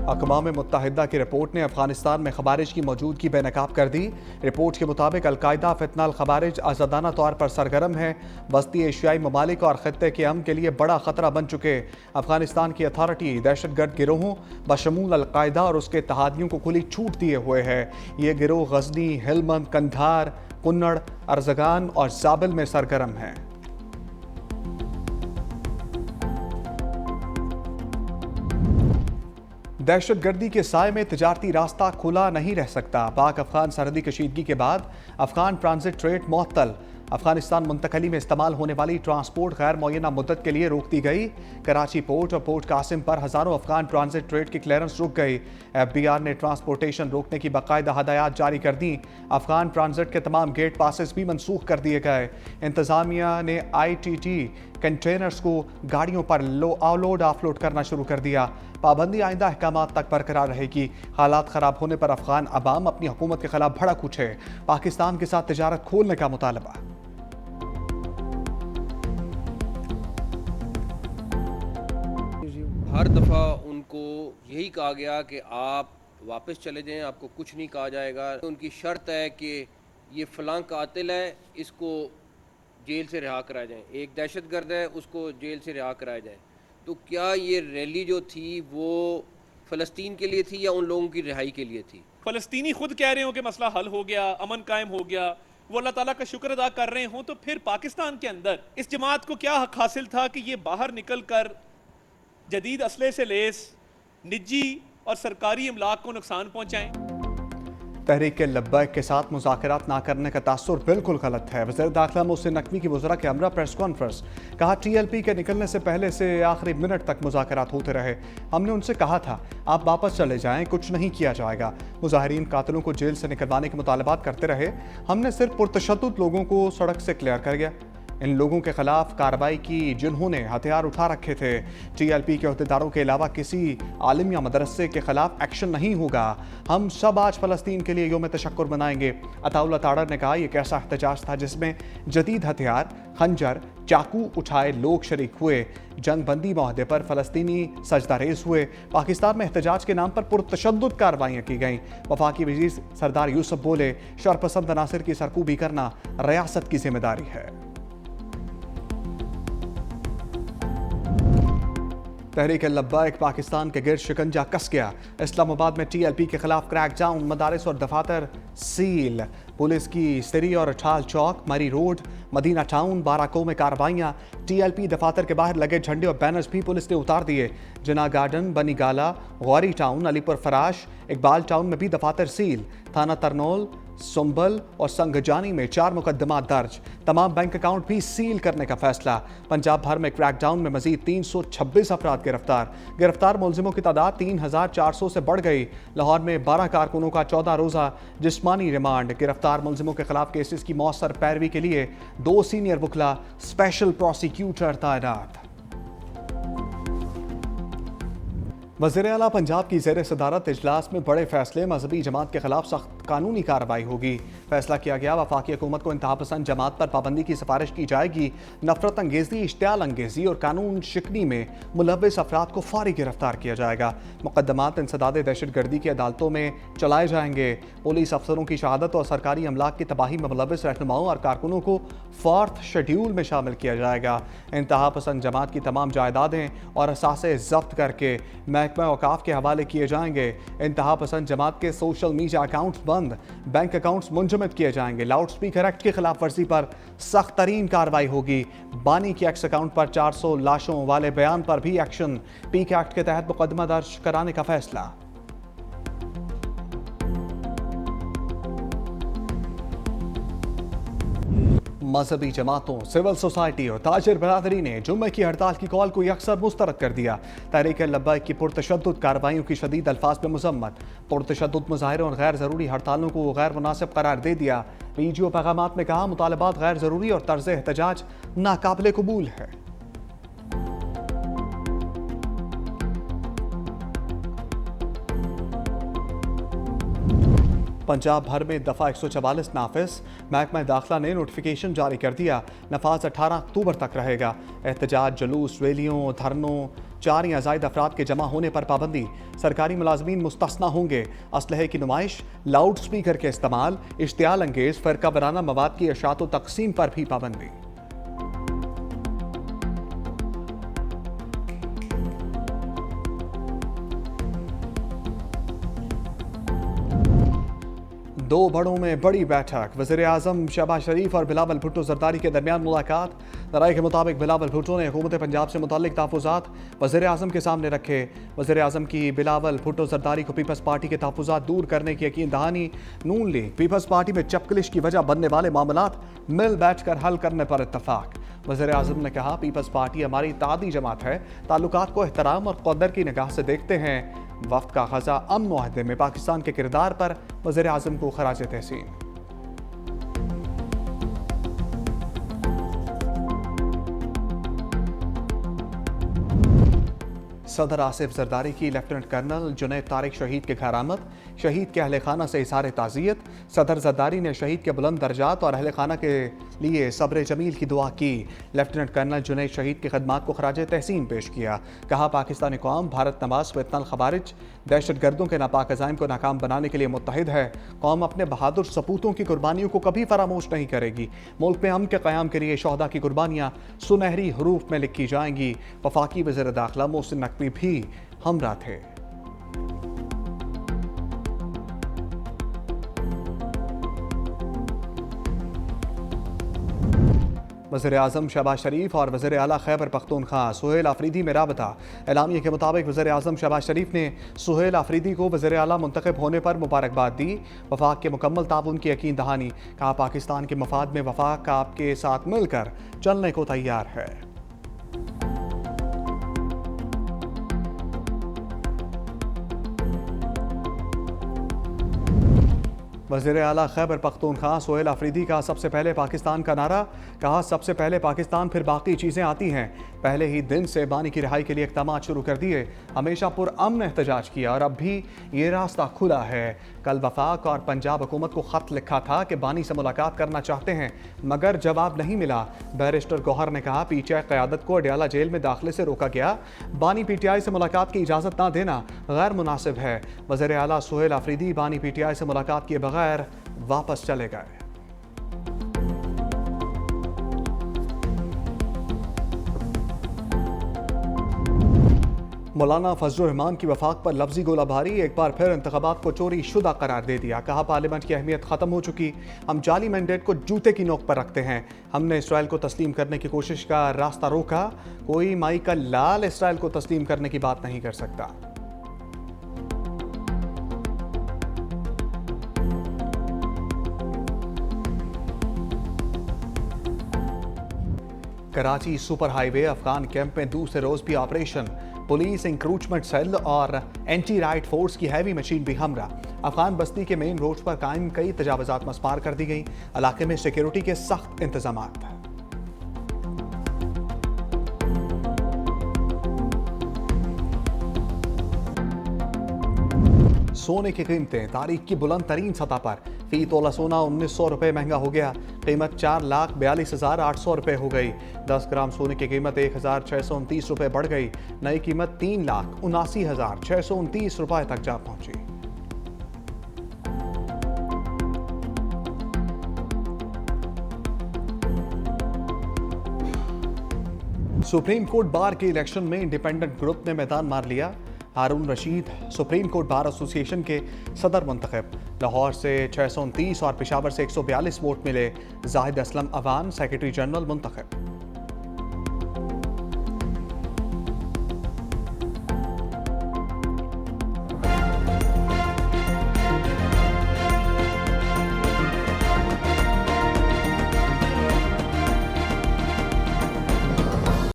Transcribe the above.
अक़वाम मुत्तहिदा की रिपोर्ट ने अफगानिस्तान में खवारिज की मौजूदगी बेनकाब कर दी। रिपोर्ट के मुताबिक अलकायदा फितनाल खवारिज आज़ादाना तौर पर सरगर्म है, वस्ती एशियाई ममालिक और ख़त्ते के अमन के लिए बड़ा ख़तरा बन चुके। अफगानिस्तान की अथॉरिटी दहशतगर्द गिरोहों बशमूल अलकायदा और उसके इत्तेहादियों को खुली छूट दिए हुए है। ये गिरोह गजनी, हेलमंद, कंधार, कुन्नड़, अर्जगान और जाबिल में सरगर्म है। दहशतगर्दी के साए में तिजारती रास्ता खुला नहीं रह सकता। पाक अफगान सरहदी कशीदगी के बाद अफगान ट्रांजिट ट्रेड मुअत्तल। अफगानिस्तान मुंतकली में इस्तेमाल होने वाली ट्रांसपोर्ट गैर मुअय्यना मुद्दत के लिए रोक दी गई। कराची पोर्ट और पोर्ट कासिम पर हज़ारों अफगान ट्रांजिट ट्रेड की क्लियरेंस रुक गई। FBI ने ट्रांसपोर्टेशन रोकने की बाकायदा हदायत जारी कर दी। अफगान ट्रांजिट के तमाम गेट पासेस भी मनसूख कर दिए गए। इंतज़ामिया ने ITT कंटेनर्स को गाड़ियों पर ऑलोड ऑफलोड करना शुरू कर दिया। पाबंदी आइंदा अहकामात तक बरकरार रहेगी। हालात ख़राब होने पर अफगान अवाम अपनी हुकूमत के खिलाफ भड़क उठे। पाकिस्तान के साथ तिजारत खोलने का मुतालबा। हर दफ़ा उनको यही कहा गया कि आप वापस चले जाएं, आपको कुछ नहीं कहा जाएगा। उनकी शर्त है कि ये फ़लाँ कातिल है, इसको जेल से रिहा कराया जाए, एक दहशतगर्द है, उसको जेल से रिहा कराया जाए। तो क्या ये रैली जो थी वो फ़लस्तीन के लिए थी या उन लोगों की रिहाई के लिए थी? फ़लस्तीनी खुद कह रहे हो कि मसला हल हो गया, अमन कायम हो गया, वो अल्लाह ताला का शुक्र अदा कर रहे हों, तो फिर पाकिस्तान के अंदर इस जमात को क्या हक हासिल था कि ये बाहर निकल कर जदीद असले से लेस निजी और सरकारी इमलाक को नुकसान पहुंचाएं? तहरीक लब्बैक के साथ मुज़ाकरात ना करने का तासुर बिल्कुल गलत है। वज़ीर दाखिला मोहसिन नकवी की वज़रा के हमरा प्रेस कॉन्फ्रेंस। कहा TLP के निकलने से पहले से आखिरी मिनट तक मुज़ाकरात होते रहे। हमने उनसे कहा था आप वापस चले जाएं, कुछ नहीं किया जाएगा। मुजाहिरीन कातिलों को जेल से निकलवाने के मुतालबात करते रहे। हमने सिर्फ पुरतशद्दुद लोगों को सड़क से क्लियर कर गया। इन लोगों के खिलाफ कार्रवाई की जिन्होंने हथियार उठा रखे थे। TLP के अहदेदारों के अलावा किसी आलिम या मदरसे के खिलाफ एक्शन नहीं होगा। हम सब आज फ़लस्तीन के लिए यौम तशक्कुर मनाएंगे। अताउल्लाह ताड़र ने कहा यह एक ऐसा एहतजाज था जिसमें जदीद हथियार, खंजर, चाकू उठाए लोग शरीक हुए। जंग बंदी माहदे पर फ़लस्तीनी सजदारेज हुए। पाकिस्तान में एहतजाज के नाम पर पुरतशद्दुद कार्रवाइयाँ की गईं। वफाकी वज़ीर सरदार यूसुफ बोले शरपसंद अनासिर की सरकूबी करना रियासत की जिम्मेदारी है। तहरीक लब्बैक पाकिस्तान के गिर्द शिकंजा कस गया। इस्लामाबाद में TLP के खिलाफ क्रैकडाउन, मदारिस और दफातर सील। पुलिस की सिरी और ठाल चौक, मरी रोड, मदीना टाउन, बाराको में कार्रवाइयाँ। TLP दफातर के बाहर लगे झंडे और बैनर्स भी पुलिस ने उतार दिए। जिना गार्डन, बनी गाला, गौरी टाउन, अलीपुर फराश, इकबाल टाउन में भी दफातर सील। थाना तरनोल, सुंबल और संगजानी में 4 मुकदमा दर्ज। तमाम बैंक अकाउंट भी सील करने का फैसला। पंजाब भर में क्रैकडाउन में मजीद 326 अफराद गिरफ्तार। गिरफ्तार मुलजिमों की तादाद 3400 से बढ़ गई। लाहौर में 12 कारकुनों का 14 रोज़ा जिस्मानी रिमांड। गिरफ्तार मुलजिमों के खिलाफ केसेस की मौसर पैरवी के लिए 2 सीनियर वकला स्पेशल प्रोसिक्यूटर तैनात। वज़ीर आला पंजाब की ज़ेर सदारत इजलास में बड़े फैसले। मजहबी जमात के खिलाफ सख्त कानूनी कार्रवाई होगी। फैसला किया गया वफाकी हुकूमत को इंतहापसंद जमात पर पाबंदी की सिफारिश की जाएगी। नफरत अंगेज़ी, इश्तियाल अंगेज़ी और कानून शिकनी में मुलव्विस अफराद को फौरी गिरफ्तार किया जाएगा। मुकदमात इंसदाद दहशतगर्दी की अदालतों में चलाए जाएंगे। पुलिस अफसरों की शहादत और सरकारी अमलाक की तबाही में मुलव्विस रहनुमाओं और कारकुनों को 4th शेड्यूल में शामिल किया जाएगा। इंतहापसंद जमात की तमाम जायदादें और असासे जब्त करके महकमा औकाफ के हवाले किए जाएंगे। इंतहापसंद जमात के सोशल मीडिया अकाउंट्स बंद, बैंक अकाउंट्स मुंजमद किए जाएंगे। लाउड स्पीकर एक्ट की खिलाफ वर्जी पर सख्त तरीन कार्रवाई होगी। बानी के एक्स अकाउंट पर 400 लाशों वाले बयान पर भी एक्शन। पीक एक्ट के तहत मुकदमा दर्ज कराने का फैसला। मजहबी जमातों, सिविल सोसाइटी और ताजिर बरादरी ने जुम्मे की हड़ताल की कॉल को यकसर मुस्तरद कर दिया। तहरीक लब्बैक की पुरतशद्दुद कार्रवाइयों की शदीद अल्फाज में मजम्मत। पुरतशद्दुद मुजाहिरों और गैर ज़रूरी हड़तालों को गैर मुनासिब करार दे दिया। PGO पैगामात में कहा मुतालबात गैर ज़रूरी और तर्ज एहतजाज नाकाबिले कबूल है। पंजाब भर में दफ़ा 144 नाफिज। महकमा दाखिला ने नोटिफिकेशन जारी कर दिया। नफाज 18 अक्टूबर तक रहेगा। एहतजाज, जुलूस, रैलियों, धरनों 4 या ज़ायद अफराद के जमा होने पर पाबंदी, सरकारी मुलाजमीन मुस्तस्ना होंगे, असलहे की नुमाइश, लाउड स्पीकर के इस्तेमाल, इश्तियाल अंगेज फ़िरका वराना मवाद की अशात व तकसीम पर भी पाबंदी। दो बड़ों में बड़ी बैठक, वज़ीर आज़म शहबाज शरीफ और बिलावल भुट्टो जरदारी के दरमियान मुलाकात। राय के मुताबिक बिलावल भुट्टो ने हुकूमत पंजाब से मुताल्लिक तहफ़्फ़ुज़ात वज़ीर आज़म के सामने रखे। वज़ीर आज़म की बिलावल भुट्टो जरदारी को पीपल्स पार्टी के तहफ़्फ़ुज़ात दूर करने की यकीन दहानी। नून लीग पीपल्स पार्टी में चपकलिश की वजह बनने वाले मामलात मिल बैठ कर हल करने पर इत्तफाक। वज़ीर आज़म ने कहा, पीपल्स पार्टी हमारी तादी जमात है, ताल्लुकात को एहतराम और कदर की निगाह से देखते हैं। वफ़द का ख़ज़ा अमन मुआहदे में पाकिस्तान के किरदार पर वज़ीर आज़म को खराज तहसीन। सदर आसिफ जरदारी की लेफ्टिनेंट कर्नल जुनैद तारिक शहीद के घर आमद, शहीद के अहल खाना से इज़हार ताज़ियत। सदर जरदारी ने शहीद के बुलंद दर्जात और अहल खाना के लिए सब्र जमील की दुआ की। लेफ्टिनेंट कर्नल जुनैद शहीद की खदमात को खराज तहसीन पेश किया। कहा, पाकिस्तानी कौम भारत नवाज फितनल खवारिज दहशत गर्दों के नापाक अज़ाइम को नाकाम बनाने के लिए मुत्तहिद है। कौम अपने बहादुर सपूतों की कुर्बानियों को कभी फरामोश नहीं करेगी। मुल्क में अमन के क़याम के लिए शोहदा की कुर्बानियाँ सुनहरी हरूफ में लिखी जाएंगी। वफाकी वज़ीर दाखिला मोहसिन नकवी भी हमरा थे। वज़ीर आज़म शहबाज शरीफ और वज़ीर आला खैबर पख्तूनख्वा सुहेल आफरीदी में राबता। एलामिया के मुताबिक वज़ीर आज़म शहबाज शरीफ ने सुहेल आफरीदी को वज़ीर आला मुंतखब होने पर मुबारकबाद दी। वफाक के मुकम्मल ताउन की यकीन दहानी। कहा, पाकिस्तान के मफाद में वफाक आपके साथ मिलकर चलने को तैयार है। वज़ीर आला खैबर पख्तूनख्वा सुहेल आफरीदी का सबसे पहले पाकिस्तान का नारा। कहा, सबसे पहले पाकिस्तान फिर बाकी चीज़ें आती हैं। पहले ही दिन से बानी की रिहाई के लिए इक़दाम शुरू कर दिए। हमेशा पुरअमन एहतजाज किया और अब भी ये रास्ता खुला है। कल वफाक और पंजाब हुकूमत को ख़त लिखा था कि बानी से मुलाकात करना चाहते हैं, मगर जवाब नहीं मिला। बैरिस्टर गौहर ने कहा, PTI क़यादत को अडयाला जेल में दाखिले से रोका गया। बानी PTI से मुलाकात की इजाज़त ना देना गैर मुनासिब है। वज़ीर आला सुहेल आफरीदी बानी PTI से मुलाकात किए बगैर वापस चले गए। मौलाना फजलुर रहमान की वफाक पर लफ्जी गोलाबारी। एक बार फिर इंतखाबात को चोरी शुदा करार दे दिया। कहा, पार्लियामेंट की अहमियत ख़त्म हो चुकी। हम जाली मैंडेट को जूते की नोक पर रखते हैं। हमने इसराइल को तस्लीम करने की कोशिश का रास्ता रोका। कोई माई का लाल इसराइल को तस्लीम करने की बात नहीं कर सकता। Karachi super highway Afghan camp में दूसरे रोज भी ऑपरेशन। पुलिस, इंक्रूचमेंट सेल और एंटी राइट फोर्स की हैवी मशीन भी हमरा। अफगान बस्ती के मेन रोड पर कायम कई तजावुजात मस्पार कर दी गई। इलाके में सिक्योरिटी के सख्त इंतजामात। सोने की कीमतें तारीख की बुलंद तरीन सतह पर। फी तोला सोना 1900 रुपये महंगा हो गया। कीमत 4,42,800 रुपये हो गई। 10 ग्राम सोने की कीमत 1,629 रुपये बढ़ गई। नई कीमत 3,79,629 रुपये तक जा पहुंची। सुप्रीम कोर्ट बार के इलेक्शन में इंडिपेंडेंट ग्रुप ने मैदान मार लिया। Haroon Rasheed supreme court bar association के सदर मुंतखब। लाहौर से 629 और पेशावर से 142 वोट मिले। जाहिद असलम अवान सेक्रेटरी जनरल मुंतखब।